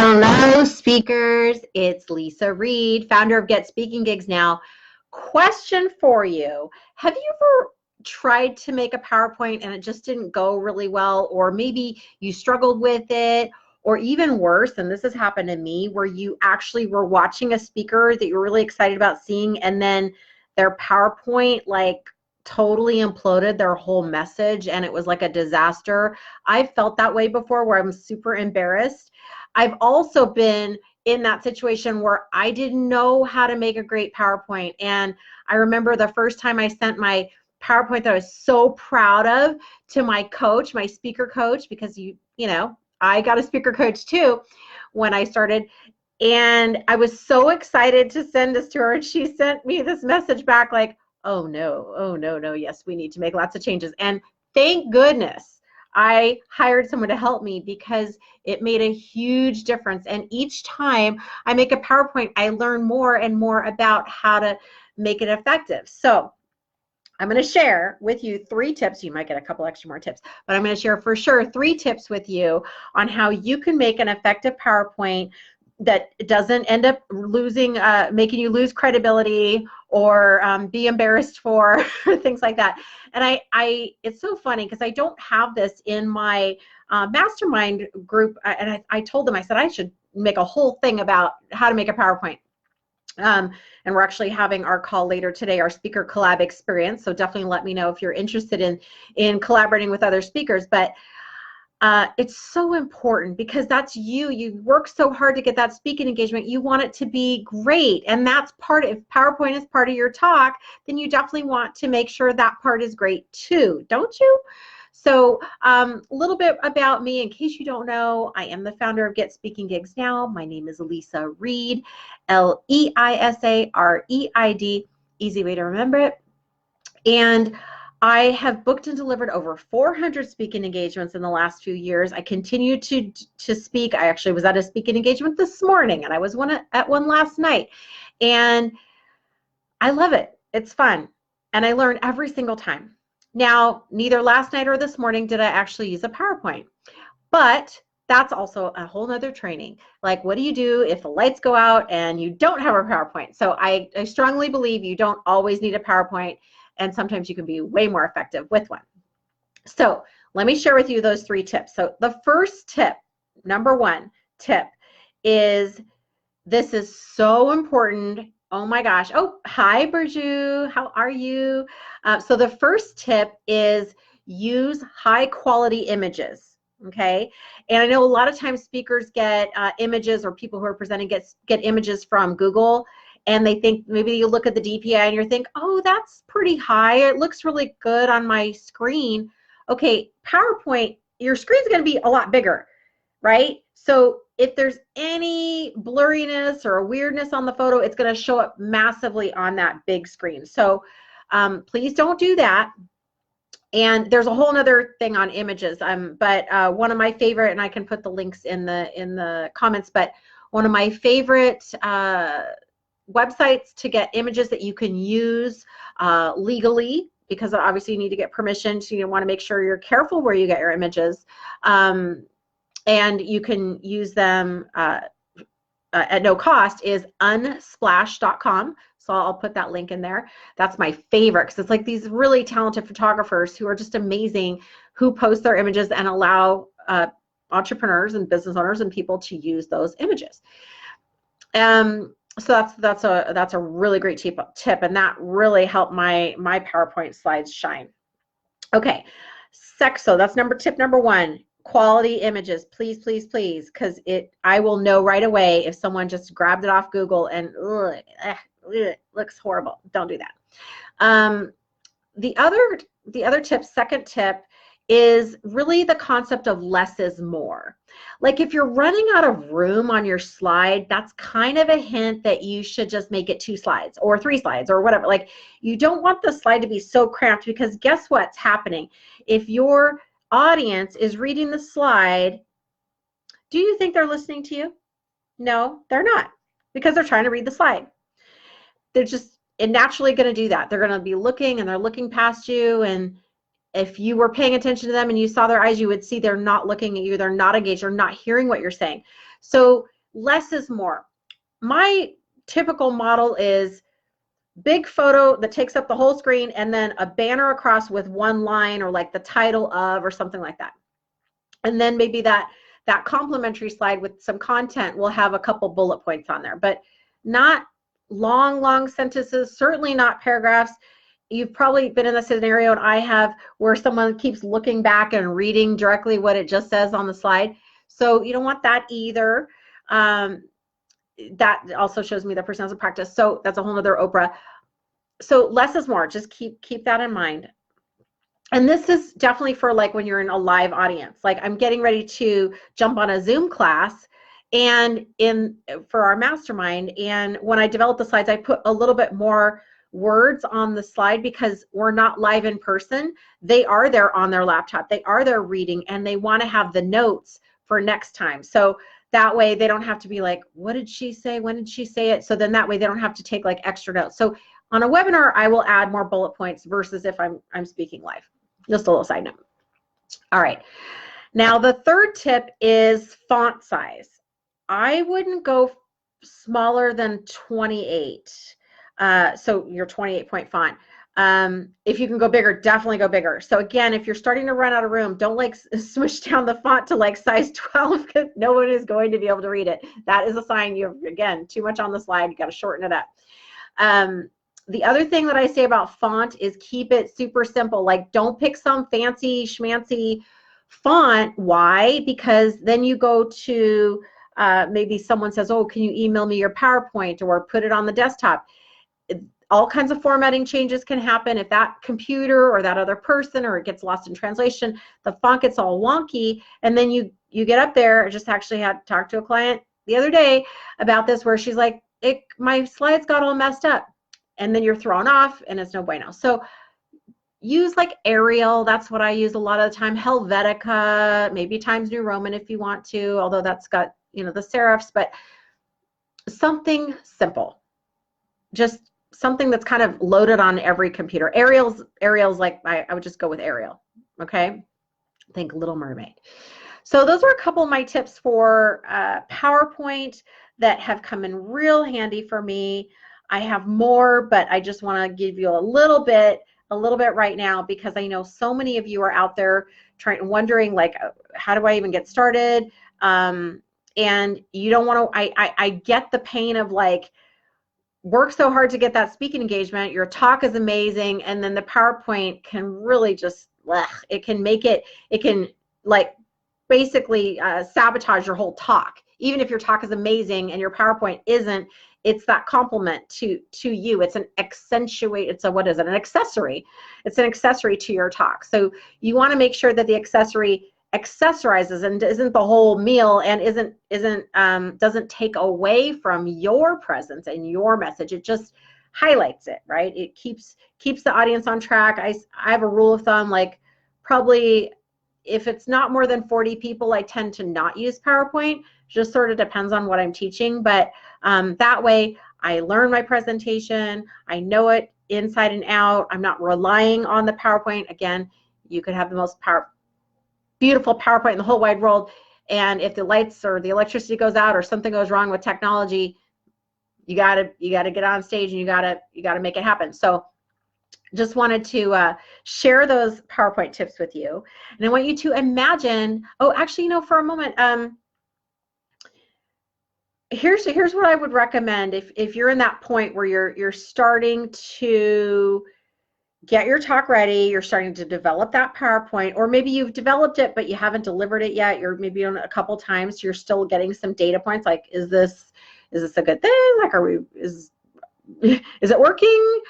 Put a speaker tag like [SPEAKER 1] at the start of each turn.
[SPEAKER 1] Hello, speakers. It's Leisa Reid, founder of Get Speaking Gigs Now. Question for you. Have you ever tried to make a PowerPoint and it just didn't go really well, or maybe you struggled with it, or even worse, and this has happened to me, where you actually were watching a speaker that you were really excited about seeing, and then their PowerPoint totally imploded their whole message and it was like a disaster? I've felt that way before, where I'm super embarrassed. I've also been in that situation where I didn't know how to make a great PowerPoint. And I remember the first time I sent my PowerPoint that I was so proud of to my coach, my speaker coach, because you know, I got a speaker coach too when I started. And I was so excited to send this to her, and she sent me this message back like, oh no, yes, we need to make lots of changes. And thank goodness I hired someone to help me, because it made a huge difference. And each time I make a PowerPoint, I learn more and more about how to make it effective. So I'm going to share with you 3 tips. You might get a couple extra more tips, but I'm going to share for sure 3 tips with you on how you can make an effective PowerPoint that doesn't end up making you lose credibility or be embarrassed for things like that. And it's so funny because I don't have this in my mastermind group, and I told them, I said I should make a whole thing about how to make a PowerPoint. And we're actually having our call later today, our speaker collab experience. So definitely let me know if you're interested in collaborating with other speakers. But it's so important, because that's you work so hard to get that speaking engagement. You want it to be great, and that's if PowerPoint is part of your talk, then you definitely want to make sure that part is great too, don't you? So a little bit about me, in case you don't know, I am the founder of Get Speaking Gigs Now. My name is Leisa Reid, L-E-I-S-A-R-E-I-D, easy way to remember it. And I have booked and delivered over 400 speaking engagements in the last few years. I continue to speak. I actually was at a speaking engagement this morning, and I was at one last night. And I love it. It's fun. And I learn every single time. Now, neither last night or this morning did I actually use a PowerPoint. But that's also a whole nother training. Like, what do you do if the lights go out and you don't have a PowerPoint? So I strongly believe you don't always need a PowerPoint, and sometimes you can be way more effective with one. So let me share with you those 3 tips. So the first tip, number 1 tip, is this is so important. Oh my gosh. Oh, hi, Burju. How are you? So the first tip is use high quality images. Okay. And I know a lot of times speakers get images, or people who are presenting get images from Google, and they think, maybe you look at the DPI and you think, oh, that's pretty high. It looks really good on my screen. Okay, PowerPoint, your screen's going to be a lot bigger, right? So if there's any blurriness or weirdness on the photo, it's going to show up massively on that big screen. So please don't do that. And there's a whole nother thing on images, but one of my favorite, and I can put the links in the comments, but one of my favorite websites to get images that you can use legally, because obviously you need to get permission, so you want to make sure you're careful where you get your images, and you can use them at no cost, is unsplash.com. So I'll put that link in there. That's my favorite, because it's like these really talented photographers who are just amazing, who post their images and allow entrepreneurs and business owners and people to use those images. So that's a really great tip, and that really helped my PowerPoint slides shine. Okay, so that's tip number 1. Quality images, please, please, please, because I will know right away if someone just grabbed it off Google and it looks horrible. Don't do that. The other tip, second tip, is really the concept of less is more. Like, if you're running out of room on your slide, that's kind of a hint that you should just make it 2 slides or 3 slides or whatever. Like, you don't want the slide to be so cramped, because guess what's happening? If your audience is reading the slide, do you think they're listening to you? No, they're not, because they're trying to read the slide. They're just naturally going to do that. They're going to be looking, and they're looking past you, and if you were paying attention to them and you saw their eyes, you would see they're not looking at you, they're not engaged, they're not hearing what you're saying. So less is more. My typical model is big photo that takes up the whole screen and then a banner across with one line or like the title of or something like that. And then maybe that complimentary slide with some content will have a couple bullet points on there, but not long sentences, certainly not paragraphs. You've probably been in a scenario, and I have, where someone keeps looking back and reading directly what it just says on the slide. So you don't want that either. That also shows me the person has a practice. So that's a whole nother Oprah. So less is more. Just keep that in mind. And this is definitely for like when you're in a live audience. Like I'm getting ready to jump on a Zoom class and for our mastermind. And when I develop the slides, I put a little bit more words on the slide because we're not live in person. They are there on their laptop. They are there reading, and they want to have the notes for next time. So that way they don't have to be like, what did she say? When did she say it? So then that way they don't have to take like extra notes. So on a webinar, I will add more bullet points versus if I'm speaking live. Just a little side note. All right. Now the third tip is font size. I wouldn't go smaller than 28. So your 28-point font. If you can go bigger, definitely go bigger. So again, if you're starting to run out of room, don't like switch down the font to like size 12 because no one is going to be able to read it. That is a sign you have, again, too much on the slide. You got to shorten it up. The other thing that I say about font is keep it super simple. Like don't pick some fancy schmancy font. Why? Because then you go to maybe someone says, oh, can you email me your PowerPoint or put it on the desktop? All kinds of formatting changes can happen. If that computer or that other person or it gets lost in translation, the font gets all wonky, and then you get up there. I just actually had to talk to a client the other day about this where she's like, my slides got all messed up. And then you're thrown off and it's no bueno. So use like Arial. That's what I use a lot of the time. Helvetica, maybe Times New Roman if you want to, although that's got, you know, the serifs, but something simple. Just something that's kind of loaded on every computer. Arial's like, I would just go with Arial. Okay. Think Little Mermaid. So those are a couple of my tips for PowerPoint that have come in real handy for me. I have more, but I just want to give you a little bit right now because I know so many of you are out there wondering like, how do I even get started? And you don't want to, I get the pain of like, work so hard to get that speaking engagement, your talk is amazing, and then the PowerPoint can really just, it can like basically sabotage your whole talk. Even if your talk is amazing and your PowerPoint isn't, it's that compliment to you. It's an accentuate, it's a, what is it, an accessory. It's an accessory to your talk. So you want to make sure that the accessory accessorizes and isn't the whole meal and doesn't take away from your presence and your message. It just highlights it, right? It keeps the audience on track. I have a rule of thumb, like probably if it's not more than 40 people, I tend to not use PowerPoint. Just sort of depends on what I'm teaching, but that way I learn my presentation, I know it inside and out. I'm not relying on the PowerPoint. Again, you could have the most beautiful PowerPoint in the whole wide world, and if the lights or the electricity goes out or something goes wrong with technology, you gotta get on stage and you gotta make it happen. So just wanted to share those PowerPoint tips with you, and I want you to imagine. Oh, actually, you know, for a moment, here's what I would recommend if you're in that point where you're starting to get your talk ready, you're starting to develop that PowerPoint, or maybe you've developed it but you haven't delivered it yet. You're maybe on a couple times, so you're still getting some data points like, is this a good thing? Like, is it working?